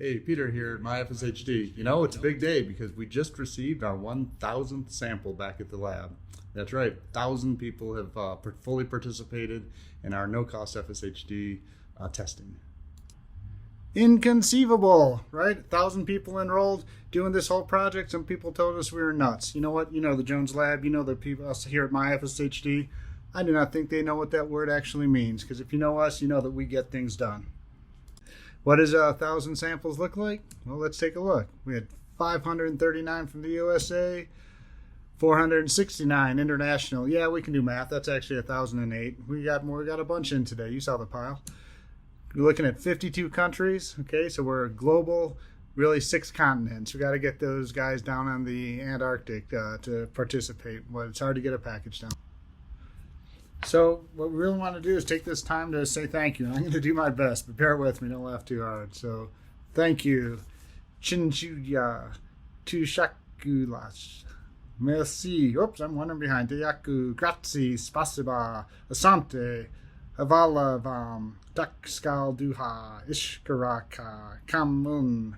Hey, Peter here at my FSHD. You know, it's a big day because we just received our 1,000th sample back at the lab. That's right, 1,000 people have fully participated in our no-cost FSHD testing. Inconceivable, right? 1,000 people enrolled doing this whole project. Some people told us we were nuts. You know what? You know the Jones Lab, you know the people us here at my FSHD. I do not think they know what that word actually means, because if you know us, you know that we get things done. What does 1,000 samples look like? Well, let's take a look. We had 539 from the USA, 469 international. Yeah, we can do math. That's actually 1,008. We got a bunch in today. You saw the pile. We're looking at 52 countries. Okay, so we're global, really 6 continents. We got to get those guys down on the Antarctic to participate. Well, it's hard to get a package down. So what we really want to do is take this time to say thank you. And I'm going to do my best, but bear with me, don't laugh too hard. So thank you. Chinchuya Tushakulas. Merci. Oops, I'm one behind. Takako. Grazie. Spasiba. Asante. Havala vam. Dakskal duha. Ishkaraka. Kamun.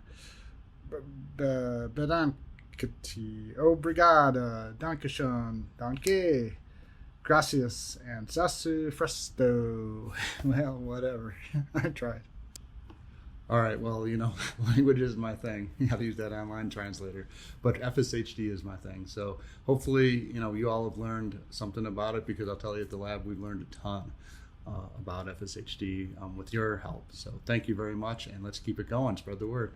Bedankati. Obrigada. Dankeschön. Danke. Gracias and sasu fresto. Well, whatever. I tried. All right, well, you know, language is my thing. You have to use that online translator. But FSHD is my thing. So hopefully, you know, you all have learned something about it, because I'll tell you at the lab, we've learned a ton about FSHD with your help. So thank you very much, and let's keep it going. Spread the word.